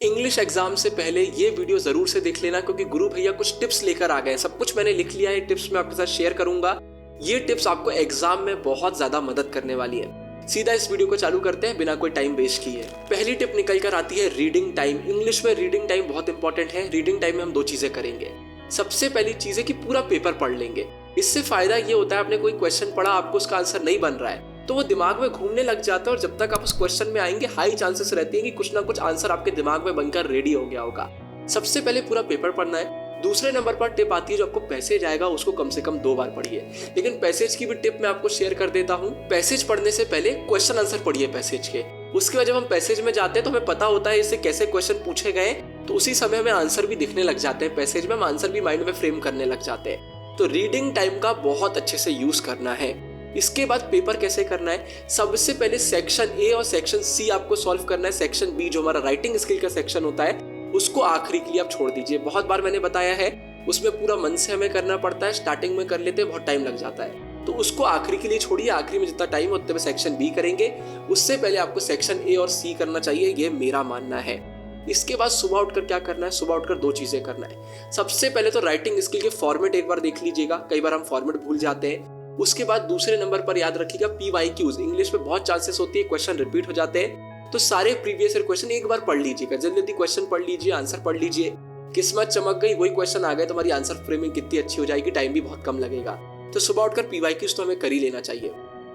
English exam से पहले ये वीडियो जरूर से देख लेना क्योंकि गुरु भैया कुछ टिप्स लेकर आ गए। सब कुछ मैंने लिख लिया है, टिप्स मैं आपके साथ शेयर करूंगा। ये टिप्स आपको एग्जाम में बहुत ज्यादा मदद करने वाली है। सीधा इस वीडियो को चालू करते हैं बिना कोई टाइम वेस्ट किए। पहली टिप निकल कर आती है रीडिंग टाइम। इंग्लिश में रीडिंग टाइम बहुत इंपॉर्टेंट है। रीडिंग टाइम में हम दो चीजें करेंगे। सबसे पहली चीज है कि पूरा पेपर पढ़ लेंगे। इससे फायदा ये होता है, आपने कोई क्वेश्चन पढ़ा, आपको उसका आंसर नहीं बन रहा है तो वो दिमाग में घूमने लग जाता है और जब तक आप उस क्वेश्चन में आएंगे हाई चांसेस रहती है कि कुछ ना कुछ आंसर आपके दिमाग में बनकर रेडी हो गया होगा। सबसे पहले पूरा पेपर पढ़ना है। दूसरे नंबर पर टिप आती है जो आपको पैसेज आएगा उसको कम से कम 2 बार पढ़िए। लेकिन पैसेज की भी टिप मैं आपको शेयर कर देता हूँ। पैसेज पढ़ने से पहले क्वेश्चन आंसर पढ़िए पैसेज के। उसके बाद जब हम पैसेज में जाते हैं तो हमें पता होता है इससे कैसे क्वेश्चन पूछे गए, तो उसी समय हमें आंसर भी दिखने लग जाते हैं। पैसेज में हम आंसर भी माइंड में फ्रेम करने लग जाते हैं। तो रीडिंग टाइम का बहुत अच्छे से यूज करना है। इसके बाद पेपर कैसे करना है, सबसे पहले सेक्शन ए और सेक्शन सी आपको सॉल्व करना है। सेक्शन बी जो हमारा राइटिंग स्किल का सेक्शन होता है उसको आखिरी के लिए आप छोड़ दीजिए। बहुत बार मैंने बताया है उसमें पूरा मन से हमें करना पड़ता है। स्टार्टिंग में कर लेते हैं, बहुत टाइम लग जाता है, तो उसको आखिरी के लिए छोड़िए। आखिरी में जितना टाइम होता है सेक्शन बी करेंगे। उससे पहले आपको सेक्शन ए और सी करना चाहिए, ये मेरा मानना है। इसके बाद सुबह उठकर क्या करना है, सुबह उठकर 2 चीजें करना है। सबसे पहले तो राइटिंग स्किल के फॉर्मेट एक बार देख लीजिएगा, कई बार हम फॉर्मेट भूल जाते हैं। उसके बाद दूसरे नंबर पर याद रखिएगा PYQs। इंग्लिश में बहुत चांसेस होती है क्वेश्चन रिपीट हो जाते हैं, तो सारे प्रीवियस ईयर क्वेश्चन एक बार पढ़ लीजिएगा। जल्दी जल्दी क्वेश्चन पढ़ लीजिए, आंसर पढ़ लीजिए। किस्मत चमक गई, वही क्वेश्चन आ गए तो हमारी आंसर फ्रेमिंग कितनी अच्छी हो जाएगी, टाइम भी बहुत कम लगेगा। तो सुबह उठकर PYQs तो हमें कर ही लेना चाहिए।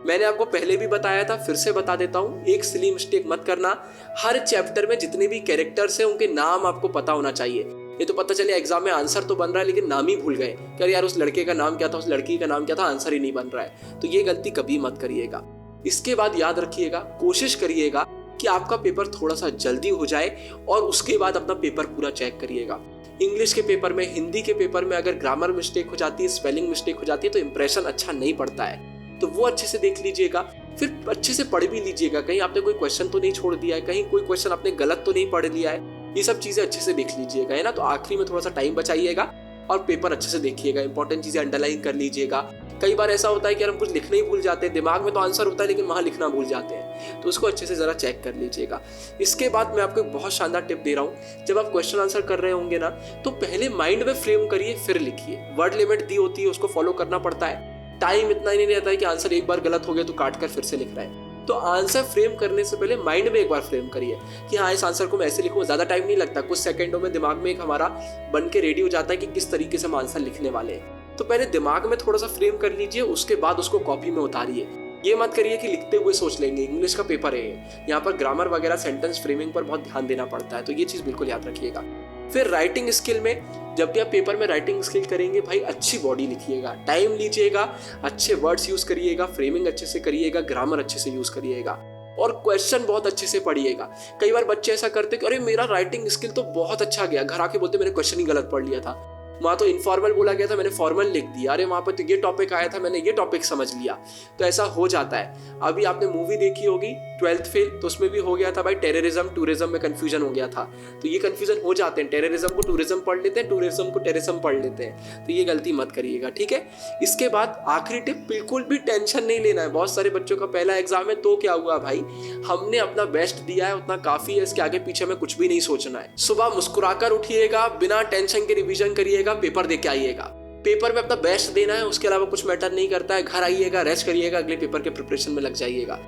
मैंने आपको पहले भी बताया था, फिर से बता देता हूँ, एक सिली मिस्टेक मत करना। हर चैप्टर में जितने भी कैरेक्टर्स हैं उनके नाम आपको पता होना चाहिए। ये तो पता चले एग्जाम में आंसर तो बन रहा है लेकिन नाम ही भूल गए, कर यार उस लड़के का नाम क्या था, उस लड़की का नाम क्या था, आंसर ही नहीं बन रहा है। तो ये गलती कभी मत करिएगा। इसके बाद याद रखिएगा, कोशिश करिएगा कि आपका पेपर थोड़ा सा जल्दी हो जाए और उसके बाद अपना पेपर पूरा चेक करिएगा। इंग्लिश के पेपर में, हिंदी के पेपर में अगर ग्रामर मिस्टेक हो जाती है, स्पेलिंग मिस्टेक हो जाती है तो इंप्रेशन अच्छा नहीं पड़ता है, तो वो अच्छे से देख लीजिएगा। फिर अच्छे से पढ़ भी लीजिएगा, कहीं आपने कोई क्वेश्चन तो नहीं छोड़ दिया है, कहीं कोई क्वेश्चन आपने गलत तो नहीं पढ़ लिया है। ये सब चीजें अच्छे से देख लीजिएगा, है ना। तो आखिरी में थोड़ा सा टाइम बचाइएगा और पेपर अच्छे से देखिएगा। इंपॉर्टेंट चीजें अंडरलाइन कर लीजिएगा। कई बार ऐसा होता है कि हम कुछ लिखने ही भूल जाते हैं, दिमाग में तो आंसर होता है लेकिन वहां लिखना भूल जाते हैं, तो उसको अच्छे से जरा चेक कर लीजिएगा। इसके बाद मैं आपको एक बहुत शानदार टिप दे रहा हूँ। जब आप क्वेश्चन आंसर कर रहे होंगे ना, तो पहले माइंड में फ्रेम करिए फिर लिखिए। वर्ड लिमिट दी होती है, उसको फॉलो करना पड़ता है। टाइम इतना ही नहीं रहता है कि आंसर एक बार गलत हो गया तो काट कर फिर से लिख रहा है। तो आंसर फ्रेम करने से पहले माइंड में एक बार फ्रेम करिए कि हाँ इस आंसर को मैं ऐसे लिखूं। ज्यादा टाइम नहीं लगता, कुछ सेकंडों में दिमाग में एक हमारा बन के रेडी हो जाता है कि किस तरीके से हम आंसर लिखने वाले हैं। तो पहले दिमाग में थोड़ा सा फ्रेम कर लीजिए, उसके बाद उसको कॉपी में उतारिए। ये मत करिए कि लिखते हुए सोच लेंगे। इंग्लिश का पेपर है, यहाँ पर ग्रामर वगैरह सेंटेंस फ्रेमिंग पर बहुत ध्यान देना पड़ता है, तो ये चीज बिल्कुल याद रखिएगा। फिर राइटिंग स्किल में, जब भी आप पेपर में राइटिंग स्किल करेंगे भाई अच्छी बॉडी लिखिएगा, टाइम लीजिएगा, अच्छे वर्ड्स यूज करिएगा, फ्रेमिंग अच्छे से करिएगा, ग्रामर अच्छे से यूज करिएगा और क्वेश्चन बहुत अच्छे से पढ़िएगा। कई बार बच्चे ऐसा करते कि अरे मेरा राइटिंग स्किल तो बहुत अच्छा गया, घर आके बोलते मैंने क्वेश्चन ही गलत पढ़ लिया था, वहां तो इनफॉर्मल बोला गया था मैंने फॉर्मल लिख दिया, अरे वहां पर तो ये टॉपिक आया था मैंने ये टॉपिक समझ लिया। तो ऐसा हो जाता है। अभी आपने मूवी देखी होगी 12th फेल, तो उसमें भी हो गया था भाई, टेररिज्म टूरिज्म में कंफ्यूजन हो गया था। तो ये कंफ्यूजन हो जाते हैं, टेररिज्म को टूरिज्म पढ़ लेते हैं, टूरिज्म को टेररिज्म पढ़ लेते हैं, तो ये गलती मत करिएगा, ठीक है। इसके बाद आखिरी टिप, बिल्कुल भी टेंशन नहीं लेना है। बहुत सारे बच्चों का पहला एग्जाम है तो क्या हुआ भाई, हमने अपना बेस्ट दिया है, उतना काफी है, इसके आगे पीछे में कुछ भी नहीं सोचना है। सुबह मुस्कुराकर उठिएगा, बिना टेंशन के रिवीजन करिएगा, पेपर दे के आइएगा। पेपर में अपना बेस्ट देना है, उसके अलावा कुछ मैटर नहीं करता है। घर आइएगा, रेस्ट करिएगा, अगले पेपर के प्रिपरेशन में लग जाइएगा।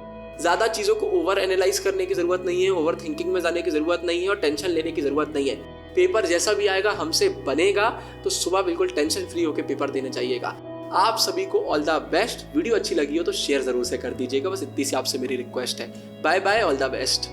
ज्यादा चीजों को ओवर एनालाइज करने की जरूरत नहीं है, ओवर थिंकिंग में जाने की जरूरत नहीं है और टेंशन लेने की जरूरत नहीं है। पेपर जैसा भी आएगा हमसे बनेगा, तो सुबह बिल्कुल टेंशन फ्री होकर पेपर देने जाइएगा। आप सभी को ऑल द बेस्ट। वीडियो अच्छी लगी हो तो शेयर जरूर से कर दीजिएगा, बस इतनी सी आपसे मेरी रिक्वेस्ट है। Bye bye, all the best.